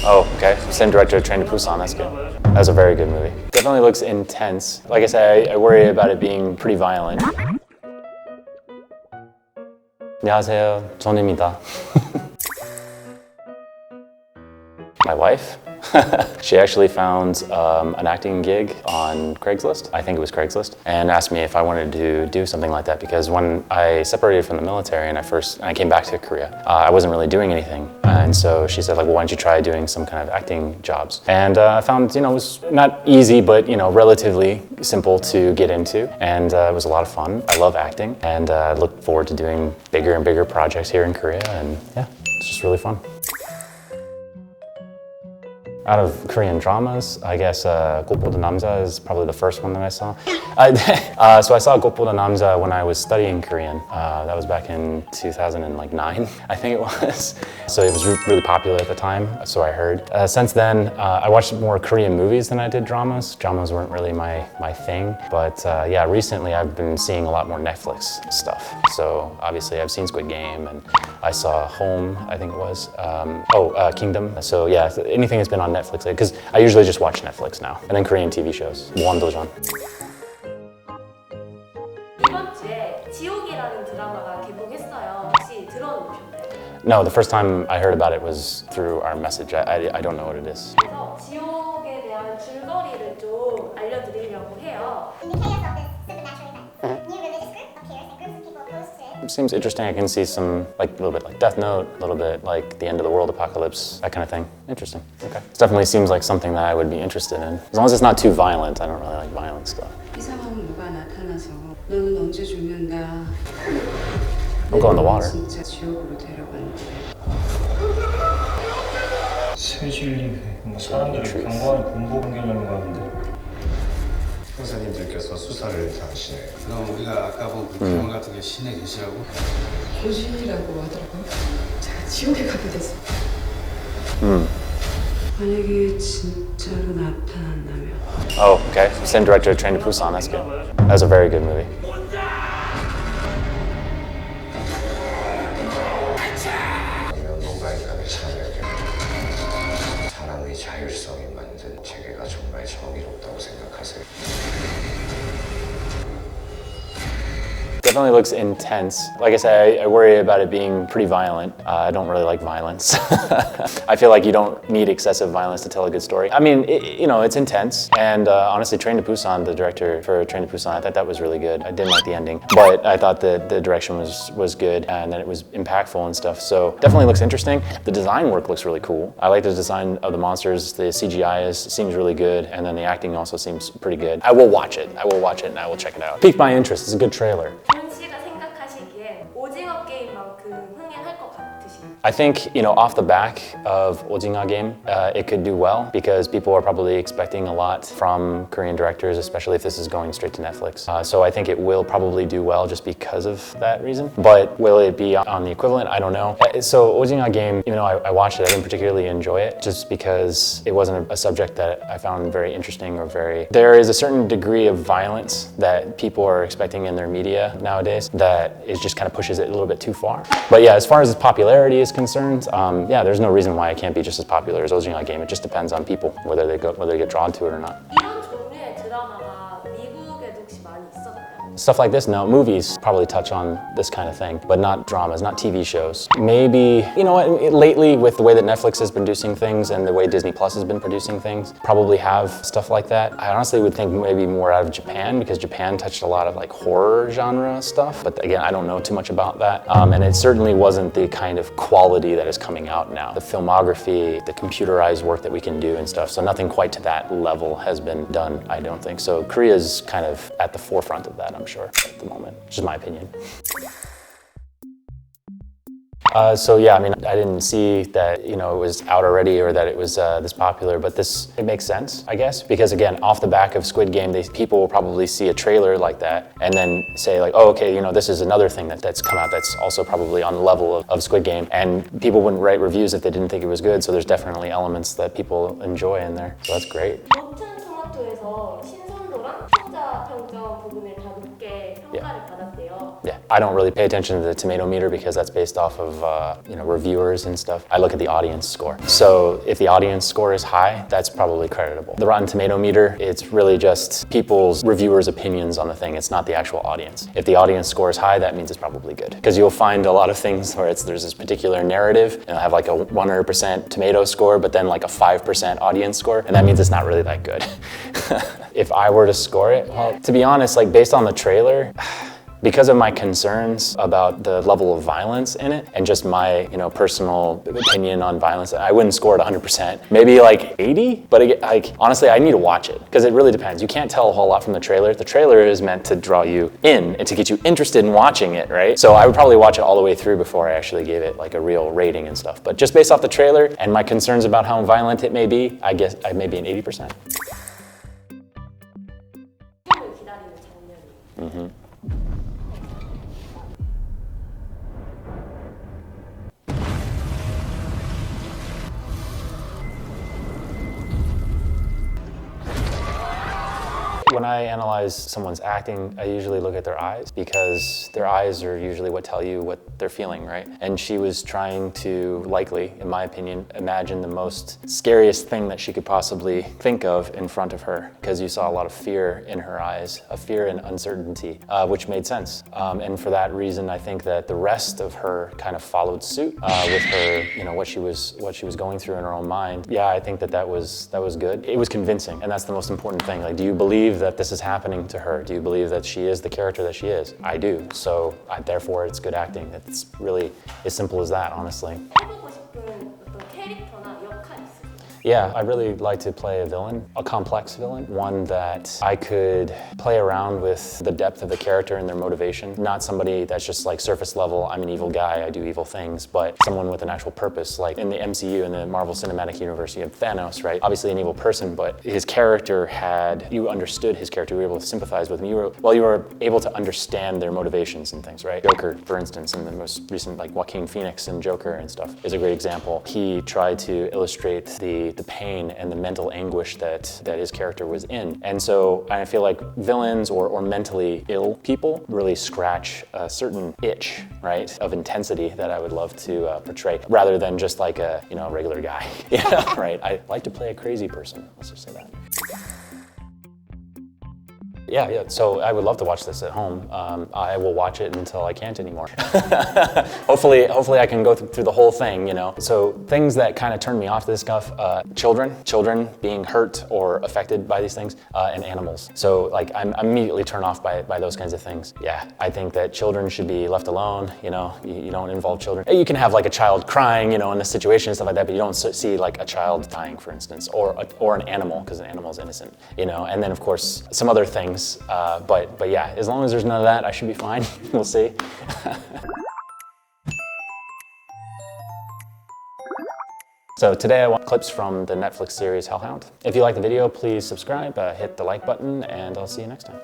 Oh, okay. Same director of Train to Busan. That's good. That was a very good movie. Definitely looks intense. Like I said, I worry about it being pretty violent. 안녕하세요. 존입니다. My wife? She actually found an acting gig on Craigslist, I think it was Craigslist, and asked me if I wanted to do something like that because when I separated from the military and I came back to Korea, I wasn't really doing anything. And so she said, like, well, why don't you try doing some kind of acting jobs? And I found, it was not easy, but, relatively simple to get into. And it was a lot of fun. I love acting and I look forward to doing bigger and bigger projects here in Korea. And yeah, it's just really fun. Out of Korean dramas, I guess 꽃보다 남자 is probably the first one that I saw. So I saw 꽃보다 남자 when I was studying Korean. That was back in 2009, I think it was. So it was really popular at the time, so I heard. Since then, I watched more Korean movies than I did dramas. Dramas weren't really my thing. But yeah, recently I've been seeing a lot more Netflix stuff. So obviously I've seen Squid Game and I saw Home, I think it was. Kingdom. So yeah, anything that's been on Netflix, because I usually just watch Netflix now. And then Korean TV shows. 무한도전. 이번 주에 지옥이라는 드라마가 개봉했어요. 혹시 들어보셨나요? No, the first time I heard about it was through our message. I don't know what it is. 그래서 지옥에 대한 줄거리를 좀 알려드리려고 해요. It seems interesting. I can see some, a little bit like Death Note, a little bit like the end of the world apocalypse, that kind of thing. Interesting. Okay. It definitely seems like something that I would be interested in. As long as it's not too violent. I don't really like violent stuff. 이 상황은 누가 나타나서 너는 언제 죽는다. Don't go in the water. 진짜 지옥으로 데려가는데. 세실리 사람들이 경관을 공보 공개하려는 거 같은데. 형사님들께서 수사를 당하시네요. 그럼 우리가 아까 본 불평 같은 게 신의 계시라고? 고신이라고 하더라고요. 제가 지옥에 가게 됐어. 만약에 진짜로 나타난다면. Oh, okay. Same director of Train to Busan. That's good. That was a very good movie. 그러면 누가 인간을 참여하게 사람의 자율성이 만든 체계가 정말 정의롭다고 생각하세요? Definitely looks intense. Like I said, I worry about it being pretty violent. I don't really like violence. I feel like you don't need excessive violence to tell a good story. I mean, it's intense. And honestly, Train to Busan, the director for Train to Busan, I thought that was really good. I didn't like the ending, but I thought the direction was good and that it was impactful and stuff. So definitely looks interesting. The design work looks really cool. I like the design of the monsters. The CGI seems really good. And then the acting also seems pretty good. I will watch it and I will check it out. Piqued my interest. It's a good trailer. 준 씨가 생각하시기에 오징어 게임만큼 흥행할 것 같으신가요? I think, off the back of 오징어 game, it could do well because people are probably expecting a lot from Korean directors, especially if this is going straight to Netflix. So I think it will probably do well just because of that reason. But will it be on the equivalent? I don't know. So 오징어 game, even though I watched it, I didn't particularly enjoy it just because it wasn't a subject that I found very interesting or There is a certain degree of violence that people are expecting in their media nowadays that it just kind of pushes it a little bit too far. But yeah, as far as its popularity is concerned, yeah, there's no reason why it can't be just as popular as 오징어 game. It just depends on people whether they get drawn to it or not. 이런 종류의 드라마가 미국에도 혹시 많이 있었나요? Stuff like this, no. Movies probably touch on this kind of thing, but not dramas, not TV shows. Maybe, lately with the way that Netflix has been producing things and the way Disney Plus has been producing things, probably have stuff like that. I honestly would think maybe more out of Japan because Japan touched a lot of horror genre stuff. But again, I don't know too much about that. And it certainly wasn't the kind of quality that is coming out now. The filmography, the computerized work that we can do and stuff. So nothing quite to that level has been done, I don't think. So Korea's kind of at the forefront of that, I'm sure, at the moment. Just my opinion. So yeah, I mean, I didn't see that, it was out already or that it was this popular, but it makes sense, I guess, because again, off the back of Squid Game, people will probably see a trailer like that and then say oh, okay, this is another thing that's come out that's also probably on the level of Squid Game, and people wouldn't write reviews if they didn't think it was good, so there's definitely elements that people enjoy in there, so that's great. 로튼 토마토에서 신선도랑 소자 평점 부분을 다 높게 평가를 받았대요. Yeah, I don't really pay attention to the tomato meter because that's based off of reviewers and stuff. I look at the audience score. So if the audience score is high, that's probably creditable. The Rotten Tomato meter, it's really just people's reviewers' opinions on the thing. It's not the actual audience. If the audience score is high, that means it's probably good. Because you'll find a lot of things where there's this particular narrative, and it'll have like a 100% tomato score, but then like a 5% audience score, and that means it's not really that good. If I were to score it, well, to be honest, like based on the trailer, because of my concerns about the level of violence in it and just my personal opinion on violence, I wouldn't score it 100%. Maybe like 80, but honestly, I need to watch it because it really depends. You can't tell a whole lot from the trailer. The trailer is meant to draw you in and to get you interested in watching it, right? So I would probably watch it all the way through before I actually gave it like a real rating and stuff. But just based off the trailer and my concerns about how violent it may be, I guess I may be an 80%. 기다리는 장면이. When I analyze someone's acting, I usually look at their eyes because their eyes are usually what tell you what they're feeling, right? And she was trying to, likely, in my opinion, imagine the most scariest thing that she could possibly think of in front of her because you saw a lot of fear in her eyes, a fear and uncertainty, which made sense. And for that reason, I think that the rest of her kind of followed suit with her, what she was going through in her own mind. Yeah, I think that was good. It was convincing, and that's the most important thing. Like, do you believe that this is happening to her? Do you believe that she is the character that she is? I do. So therefore, it's good acting. It's really as simple as that, honestly. 해보고 싶은 어떤 캐릭터나 역할 있으세요? Yeah, I really like to play a villain, a complex villain, one that I could play around with the depth of the character and their motivation. Not somebody that's just like surface level, I'm an evil guy, I do evil things, but someone with an actual purpose. Like in the MCU, in the Marvel Cinematic Universe, you have Thanos, right? Obviously an evil person, but his character you understood his character, you were able to sympathize with him, you were able to understand their motivations and things, right? Joker, for instance, in the most recent, like Joaquin Phoenix and Joker and stuff, is a great example. He tried to illustrate the pain and the mental anguish that his character was in. And so I feel like villains or mentally ill people really scratch a certain itch, right, of intensity that I would love to portray, rather than just like a regular guy, right? I like to play a crazy person, let's just say that. Yeah. So I would love to watch this at home. I will watch it until I can't anymore. Hopefully I can go through the whole thing, So things that kind of turn me off to this stuff, children being hurt or affected by these things, and animals. So like I'm immediately turned off by those kinds of things. Yeah, I think that children should be left alone, you don't involve children. You can have like a child crying, in a situation and stuff like that, but you don't see like a child dying, for instance, or an animal, because an animal is innocent, and then of course some other things. But yeah, as long as there's none of that, I should be fine. We'll see. So today I want clips from the Netflix series Hellhound. If you like the video, please subscribe, hit the like button, and I'll see you next time.